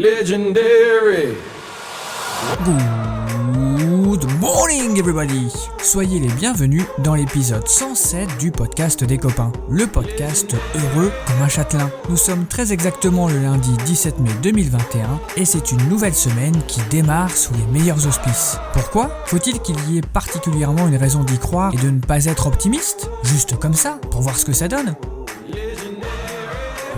Legendary. Good morning everybody! Soyez les bienvenus dans l'épisode 107 du podcast des copains, le podcast heureux comme un châtelain. Nous sommes très exactement le lundi 17 mai 2021 et c'est une nouvelle semaine qui démarre sous les meilleurs auspices. Pourquoi? Faut-il qu'il y ait particulièrement une raison d'y croire et de ne pas être optimiste? Juste comme ça, pour voir ce que ça donne?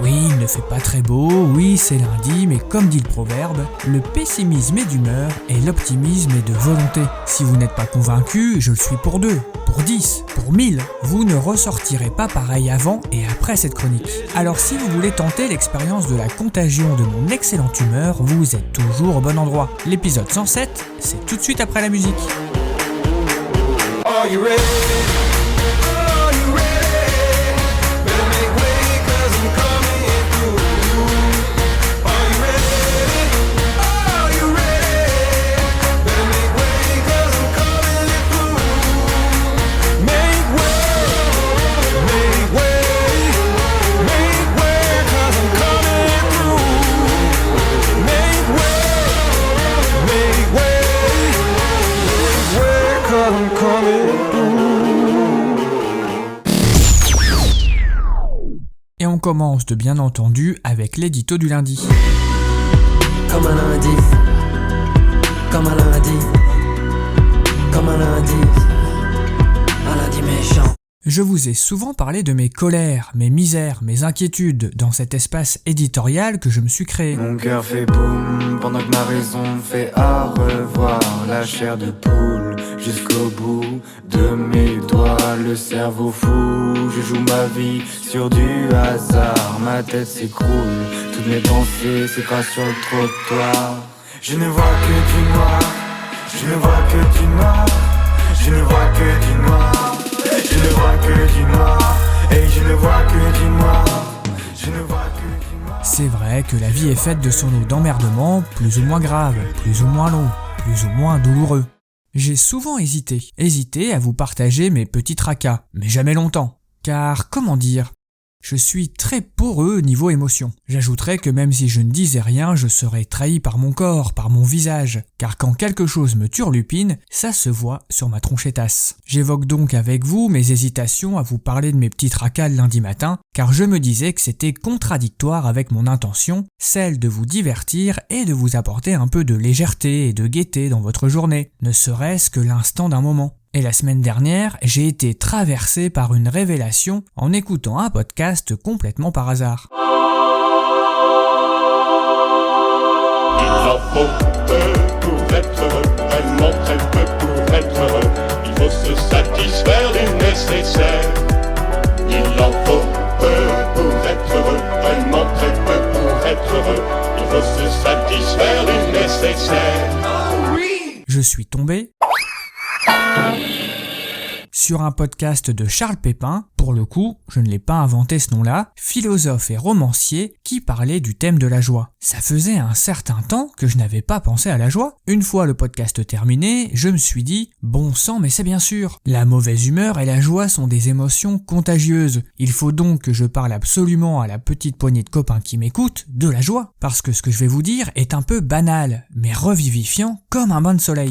Oui, il ne fait pas très beau, oui c'est lundi, mais comme dit le proverbe, le pessimisme est d'humeur et l'optimisme est de volonté. Si vous n'êtes pas convaincu, je le suis pour 2, pour 10, pour 1000. Vous ne ressortirez pas pareil avant et après cette chronique. Alors si vous voulez tenter l'expérience de la contagion de mon excellente humeur, vous êtes toujours au bon endroit. L'épisode 107, c'est tout de suite après la musique. Are you ready? Et on commence de bien entendu avec l'édito du lundi. Comme un lundi, comme un lundi, comme un lundi méchant. Je vous ai souvent parlé de mes colères, mes misères, mes inquiétudes dans cet espace éditorial que je me suis créé. Mon cœur fait boum pendant que ma raison fait à revoir la chair de poule jusqu'au bout de mes doigts. Le cerveau fou, je joue ma vie sur du hasard. Ma tête s'écroule, toutes mes pensées s'écrasent sur le trottoir. Je ne vois que du noir, je ne vois que du noir, je ne vois que du noir. Je ne vois que du noir, et je ne vois que du noir, je ne vois que du noir. C'est vrai que la vie est faite de son lot d'emmerdements, plus ou moins graves, plus ou moins longs, plus ou moins douloureux. J'ai souvent hésité à vous partager mes petits tracas, mais jamais longtemps. Car, comment dire, je suis très poreux niveau émotion. J'ajouterais que même si je ne disais rien, je serais trahi par mon corps, par mon visage. Car quand quelque chose me turlupine, ça se voit sur ma tronchetasse. J'évoque donc avec vous mes hésitations à vous parler de mes petits tracas le lundi matin, car je me disais que c'était contradictoire avec mon intention, celle de vous divertir et de vous apporter un peu de légèreté et de gaieté dans votre journée, ne serait-ce que l'instant d'un moment. Et la semaine dernière, j'ai été traversé par une révélation en écoutant un podcast complètement par hasard. Il en faut peu pour être heureux, vraiment très peu pour être heureux. Il faut se satisfaire du nécessaire. Il en faut peu pour être heureux, vraiment très peu pour être heureux. Il faut se satisfaire du nécessaire. Je suis tombé sur un podcast de Charles Pépin, pour le coup, je ne l'ai pas inventé ce nom-là, philosophe et romancier qui parlait du thème de la joie. Ça faisait un certain temps que je n'avais pas pensé à la joie. Une fois le podcast terminé, je me suis dit, bon sang mais c'est bien sûr, la mauvaise humeur et la joie sont des émotions contagieuses. Il faut donc que je parle absolument à la petite poignée de copains qui m'écoutent de la joie, parce que ce que je vais vous dire est un peu banal, mais revivifiant comme un bain de soleil.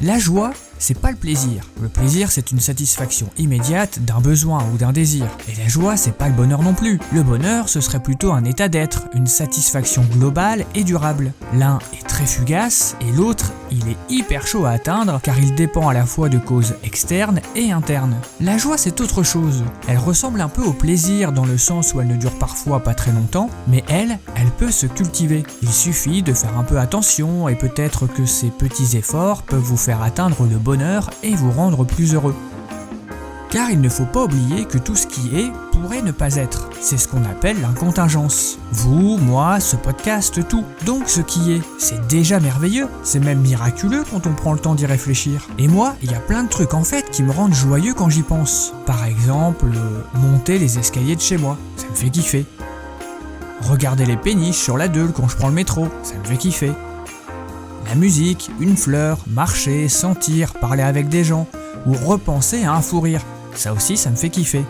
La joie, c'est pas le plaisir. Le plaisir, c'est une satisfaction immédiate d'un besoin ou d'un désir. Et la joie, c'est pas le bonheur non plus. Le bonheur, ce serait plutôt un état d'être, une satisfaction globale et durable. L'un est très fugace et l'autre, il est hyper chaud à atteindre car il dépend à la fois de causes externes et internes. La joie, c'est autre chose. Elle ressemble un peu au plaisir dans le sens où elle ne dure parfois pas très longtemps, mais elle peut se cultiver. Il suffit de faire un peu attention et peut-être que ces petits efforts peuvent vous faire atteindre le bonheur et vous rendre plus heureux. Car il ne faut pas oublier que tout ce qui est pourrait ne pas être. C'est ce qu'on appelle l'incontingence. Vous, moi, ce podcast, tout. Donc ce qui est, c'est déjà merveilleux. C'est même miraculeux quand on prend le temps d'y réfléchir. Et moi, il y a plein de trucs en fait qui me rendent joyeux quand j'y pense. Par exemple, monter les escaliers de chez moi. Ça me fait kiffer. Regarder les péniches sur la Deule quand je prends le métro. Ça me fait kiffer. La musique, une fleur, marcher, sentir, parler avec des gens, ou repenser à un fou rire. Ça aussi, ça me fait kiffer.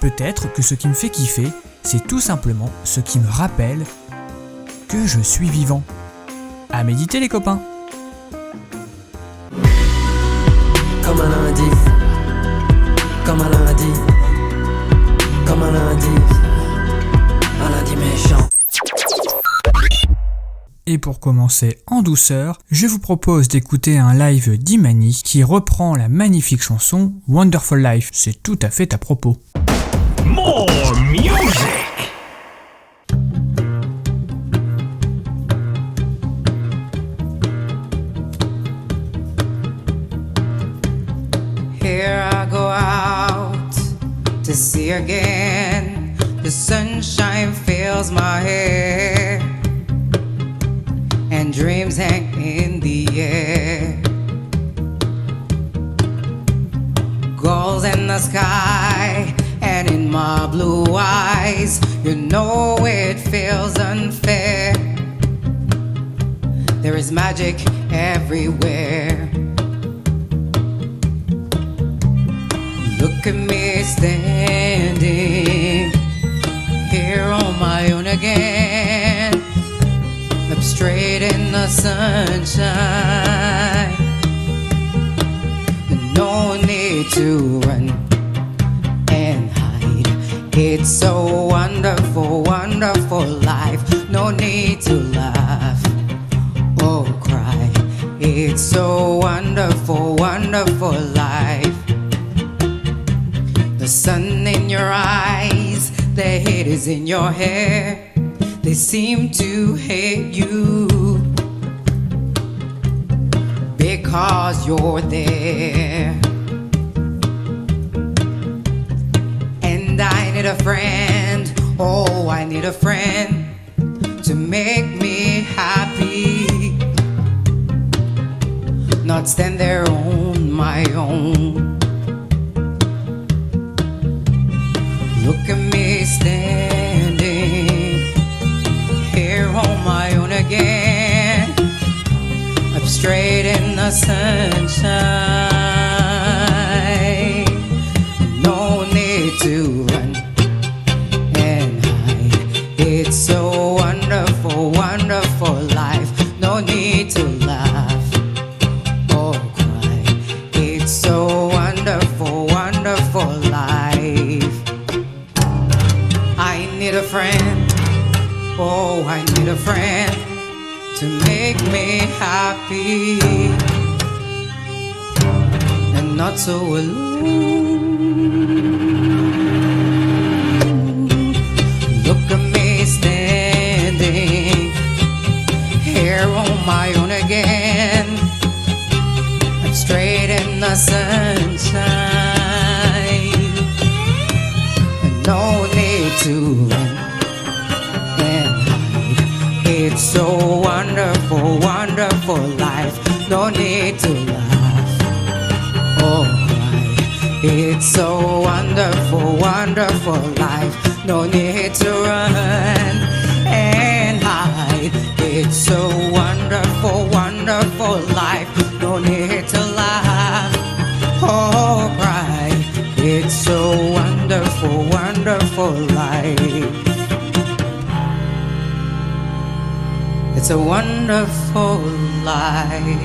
Peut-être que ce qui me fait kiffer, c'est tout simplement ce qui me rappelle que je suis vivant. À méditer les copains. Comme un lundi, comme un lundi, comme un lundi méchant. Et pour commencer en douceur, je vous propose d'écouter un live d'Imani qui reprend la magnifique chanson Wonderful Life. C'est tout à fait à propos. More music! Here I go out to see again. The sunshine fills my hair, and dreams hang in the air. Gulls in the sky and in my blue eyes. You know it feels unfair. There is magic everywhere. Look at me standing here on my own again. Up straight in the sunshine. No need to run and hide. It's so wonderful, wonderful life. No need to laugh or cry. It's so wonderful, wonderful life. The sun in your eyes, the hate is in your hair. They seem to hate you because you're there. And I need a friend, oh I need a friend to make me happy. Not stand there on my own. Look at me standing here on my own again. Up straight in the sunshine. No need to run and hide. It's so wonderful, wonderful life. No need to laugh or cry. It's so wonderful, wonderful life. I need a friend, oh I need a friend to make me happy and not so alone. Look at me standing here on my own again. I'm straight in the sunshine. No need to run and hide. It's so wonderful, wonderful life. No need to laugh or cry. It's so wonderful, wonderful life. No need to run and hide. It's so wonderful, wonderful life. No need to laugh or cry. It's so wonderful, wonderful life. It's a wonderful life.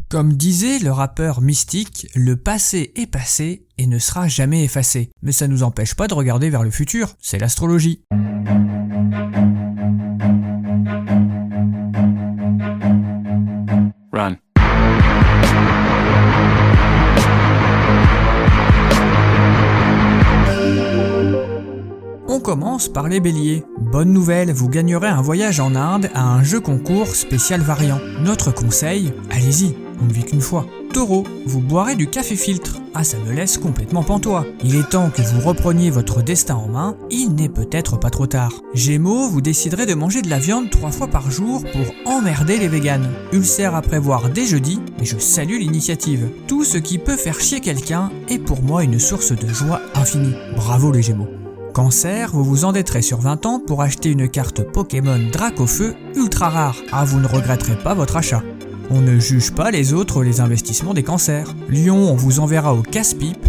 Comme disait le rappeur Mystique, le passé est passé et ne sera jamais effacé. Mais ça nous empêche pas de regarder vers le futur, c'est l'astrologie. Run. On commence par les béliers. Bonne nouvelle, vous gagnerez un voyage en Inde à un jeu concours spécial variant. Notre conseil, allez-y, on ne vit qu'une fois. Taureau, vous boirez du café filtre. Ah, ça me laisse complètement pantois. Il est temps que vous repreniez votre destin en main, il n'est peut-être pas trop tard. Gémeaux, vous déciderez de manger de la viande 3 fois par jour pour emmerder les véganes. Ulcère à prévoir dès jeudi, mais je salue l'initiative. Tout ce qui peut faire chier quelqu'un est pour moi une source de joie infinie. Bravo les Gémeaux. Cancer, vous vous endetterez sur 20 ans pour acheter une carte Pokémon Dracofeu ultra rare. Ah, vous ne regretterez pas votre achat. On ne juge pas les autres les investissements des cancers. Lion, on vous enverra au casse-pipe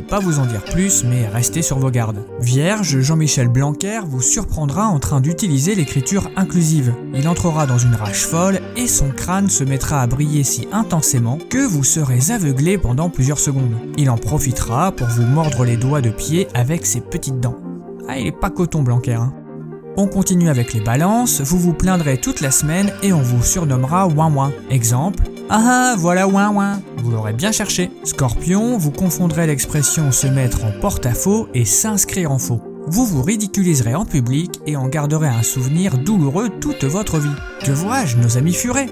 peux pas vous en dire plus, mais restez sur vos gardes. Vierge, Jean-Michel Blanquer vous surprendra en train d'utiliser l'écriture inclusive. Il entrera dans une rage folle et son crâne se mettra à briller si intensément que vous serez aveuglé pendant plusieurs secondes. Il en profitera pour vous mordre les doigts de pied avec ses petites dents. Ah, il est pas coton Blanquer, hein. On continue avec les balances, vous vous plaindrez toute la semaine et on vous surnommera ouin ouin. Exemple, ah voilà ouin ouin, vous l'aurez bien cherché. Scorpion, vous confondrez l'expression se mettre en porte-à-faux et s'inscrire en faux. Vous vous ridiculiserez en public et en garderez un souvenir douloureux toute votre vie. Que vois-je, nos amis furets ?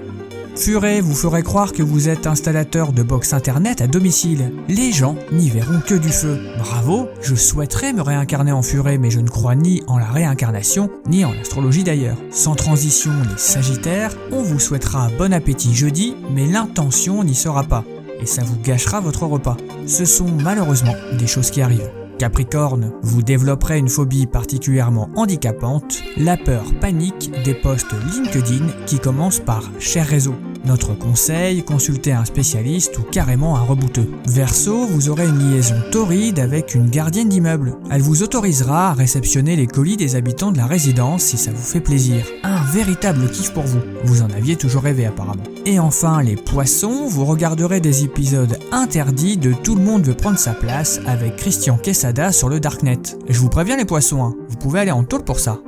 Furet vous ferez croire que vous êtes installateur de box internet à domicile. Les gens n'y verront que du feu. Bravo, je souhaiterais me réincarner en furet, mais je ne crois ni en la réincarnation, ni en l'astrologie d'ailleurs. Sans transition, les sagittaires, on vous souhaitera bon appétit jeudi, mais l'intention n'y sera pas. Et ça vous gâchera votre repas. Ce sont malheureusement des choses qui arrivent. Capricorne, vous développerez une phobie particulièrement handicapante, la peur panique des posts LinkedIn qui commencent par « cher réseau ». Notre conseil, consultez un spécialiste ou carrément un rebouteux. Verseau, vous aurez une liaison torride avec une gardienne d'immeuble. Elle vous autorisera à réceptionner les colis des habitants de la résidence si ça vous fait plaisir. Un véritable kiff pour vous. Vous en aviez toujours rêvé apparemment. Et enfin, les poissons, vous regarderez des épisodes interdits de Tout le monde veut prendre sa place avec Christian Quesada sur le Darknet. Je vous préviens les poissons, hein, vous pouvez aller en taule pour ça.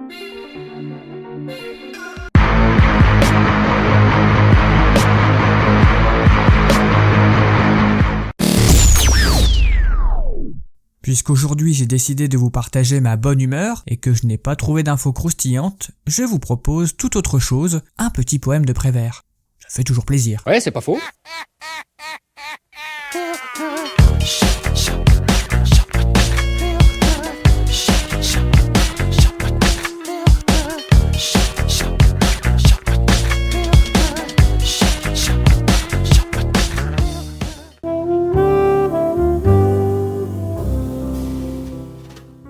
Puisqu'aujourd'hui j'ai décidé de vous partager ma bonne humeur et que je n'ai pas trouvé d'infos croustillantes, je vous propose tout autre chose, un petit poème de Prévert. Ça fait toujours plaisir. Ouais, c'est pas faux.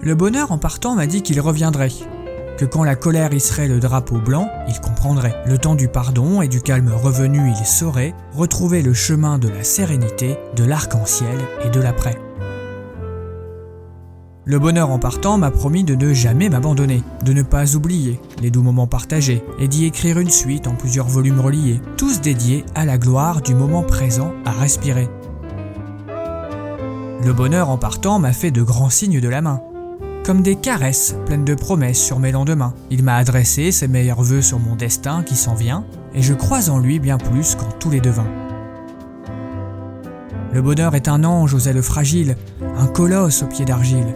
Le bonheur en partant m'a dit qu'il reviendrait, que quand la colère hisserait le drapeau blanc, il comprendrait. Le temps du pardon et du calme revenu, il saurait retrouver le chemin de la sérénité, de l'arc-en-ciel et de l'après. Le bonheur en partant m'a promis de ne jamais m'abandonner, de ne pas oublier les doux moments partagés et d'y écrire une suite en plusieurs volumes reliés, tous dédiés à la gloire du moment présent à respirer. Le bonheur en partant m'a fait de grands signes de la main, comme des caresses pleines de promesses sur mes lendemains. Il m'a adressé ses meilleurs vœux sur mon destin qui s'en vient, et je crois en lui bien plus qu'en tous les devins. Le bonheur est un ange aux ailes fragiles, un colosse aux pieds d'argile.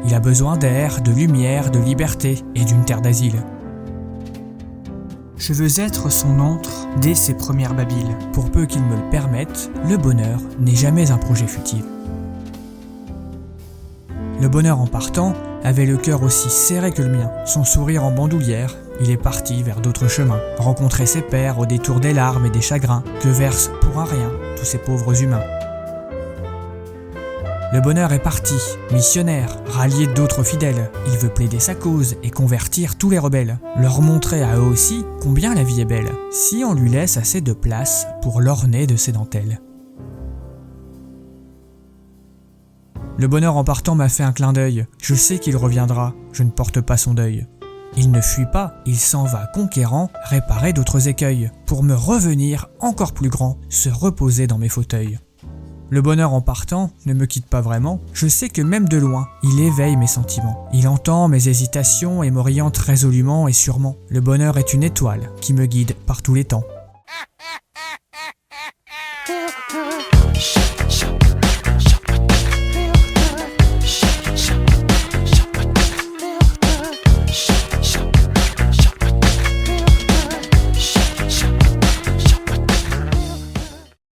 Il a besoin d'air, de lumière, de liberté et d'une terre d'asile. Je veux être son antre dès ses premières babiles. Pour peu qu'il me le permette, le bonheur n'est jamais un projet futile. Le bonheur en partant avait le cœur aussi serré que le mien. Son sourire en bandoulière, il est parti vers d'autres chemins, rencontrer ses pairs au détour des larmes et des chagrins que versent pour un rien tous ces pauvres humains. Le bonheur est parti, missionnaire, rallié d'autres fidèles. Il veut plaider sa cause et convertir tous les rebelles, leur montrer à eux aussi combien la vie est belle, si on lui laisse assez de place pour l'orner de ses dentelles. Le bonheur en partant m'a fait un clin d'œil. Je sais qu'il reviendra, je ne porte pas son deuil. Il ne fuit pas, il s'en va conquérant, réparer d'autres écueils, pour me revenir encore plus grand, se reposer dans mes fauteuils. Le bonheur en partant ne me quitte pas vraiment, je sais que même de loin, il éveille mes sentiments. Il entend mes hésitations et m'oriente résolument et sûrement. Le bonheur est une étoile qui me guide par tous les temps.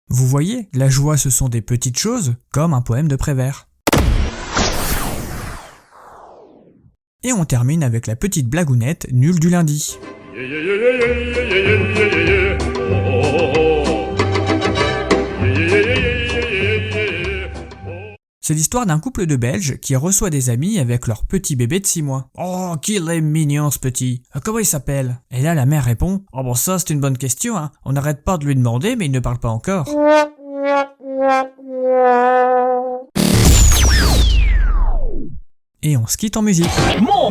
Vous voyez, la joie ce sont des petites choses, comme un poème de Prévert. Et on termine avec la petite blagounette nulle du lundi. C'est l'histoire d'un couple de Belges qui reçoit des amis avec leur petit bébé de 6 mois. « Oh, qu'il est mignon ce petit. Comment il s'appelle ?» Et là la mère répond « Oh bon ça c'est une bonne question, hein. On n'arrête pas de lui demander mais il ne parle pas encore. » et on se quitte en musique. More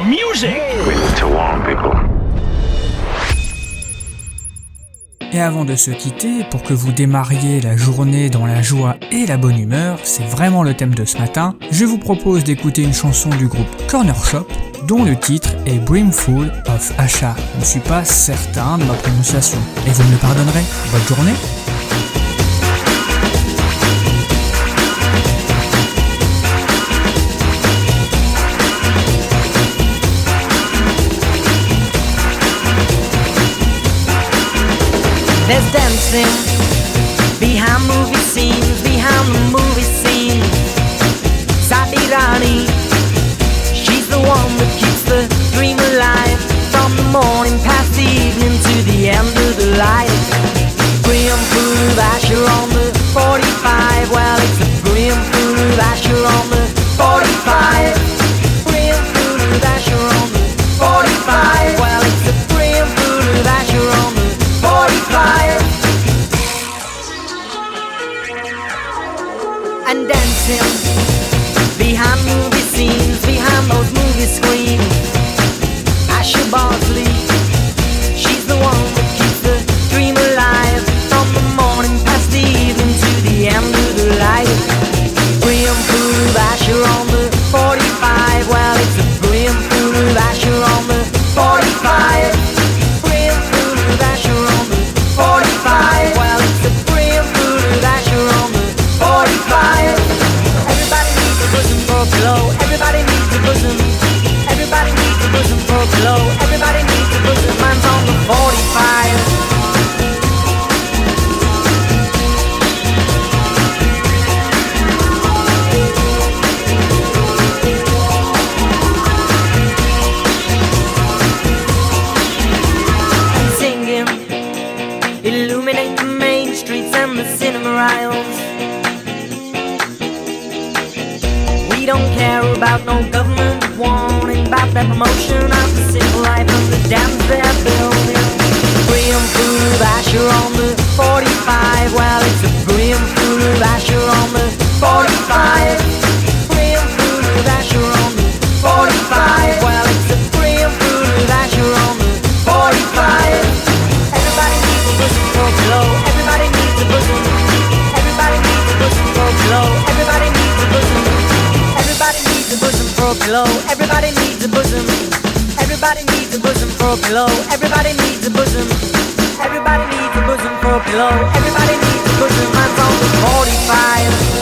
music. Et avant de se quitter, pour que vous démarriez la journée dans la joie et la bonne humeur, c'est vraiment le thème de ce matin, je vous propose d'écouter une chanson du groupe Corner Shop, dont le titre est Brimful of Asha. Je ne suis pas certain de ma prononciation. Et vous me le pardonnerez. Bonne journée. There's dancing behind movie scenes, behind the movie scene. Sadi Rani, she's the one that keeps the dream alive. From the morning past the evening to the end of the light. Brimful of Asher on the 45. Well, it's a brimful of Asher on the 45. Brimful of Asher on the 45. Well, it's a brimful of Asher on the 45. And dancing behind movie scenes, behind those movie screens. Asha Bosley, she's the one that keeps the dream alive. From the morning past the evening to the end of the light. Brimful of Asher on the 45. Well, it's a brimful of Asher on the 45. Brimful of Asher on the 45. Well, it's a brimful of Asher on the 45. Everybody needs a bosom for a glow. Everybody needs a bosom. Everybody needs a bosom for a glow. Everybody needs a bosom. Mine's on the 45. Illuminate the main streets and the cinema aisles. We don't care about no government warning about that promotion of the civil life and the dams they're building. Brimful of Asher on the 45. Well, it's a brimful of Asher on the 45. Brimful of Asher on the 45. Well, it's a brimful of Asher on the 45. Everybody needs a bosom for a glow. Everybody needs a bosom. Everybody needs a bosom for a glow. Everybody needs a bosom. Everybody needs a bosom for a glow. Everybody needs a bosom. Everybody needs a bosom for a glow. Everybody needs a bosom. Everybody needs a bosom for a glow. Everybody needs a bosom. Mine's on the 45.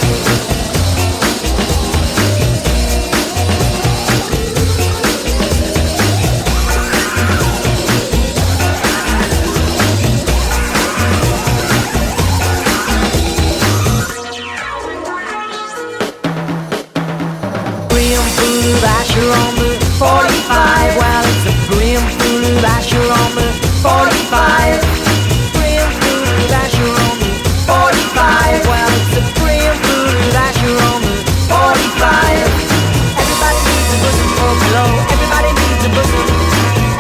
Brimful of Asher on the 45. Well, it's a brimful of Asher on the 45. Brimful of Asher on the 45. Well, it's a brimful of Asher on the 45. Everybody needs a bosom for a glow. Everybody needs a bosom.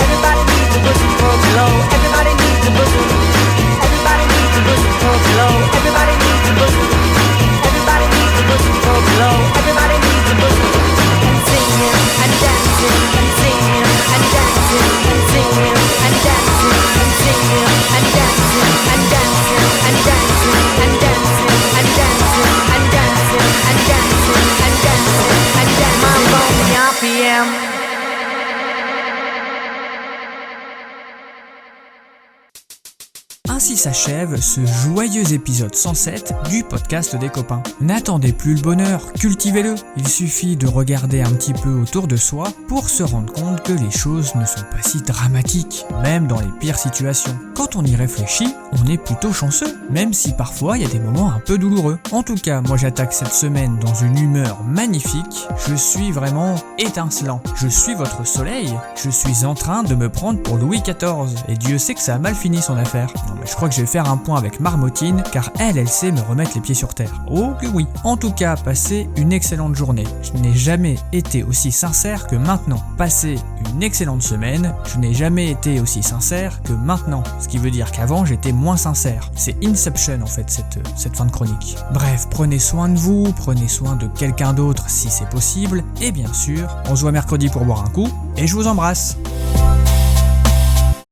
Everybody needs a bosom for a glow. Everybody needs a bosom. Everybody needs a bosom for a glow. Everybody needs a bosom. Everybody needs a bosom for a glow. Everybody needs a bosom. And dancing and singing and dancing and singing and dancing and singing and dancing and dancing and dancing and dancing and dancing and dancing and dancing and dancing and dancing. My lonely RPM. Ainsi s'achève ce joyeux épisode 107 du podcast des copains. N'attendez plus le bonheur, cultivez-le. Il suffit de regarder un petit peu autour de soi pour se rendre compte que les choses ne sont pas si dramatiques, même dans les pires situations. Quand on y réfléchit, on est plutôt chanceux, même si parfois il y a des moments un peu douloureux. En tout cas, moi j'attaque cette semaine dans une humeur magnifique, je suis vraiment étincelant. Je suis votre soleil, je suis en train de me prendre pour Louis XIV, et Dieu sait que ça a mal fini son affaire. Non mais je crois que je vais faire un point avec Marmotine, car elle sait me remettre les pieds sur terre. Oh que oui. En tout cas, passez une excellente journée. Je n'ai jamais été aussi sincère que maintenant. Passez une excellente semaine. Je n'ai jamais été aussi sincère que maintenant. Ce qui veut dire qu'avant j'étais moins sincère. C'est Inception en fait cette fin de chronique. Bref, prenez soin de vous, prenez soin de quelqu'un d'autre si c'est possible, et bien sûr, on se voit mercredi pour boire un coup, et je vous embrasse.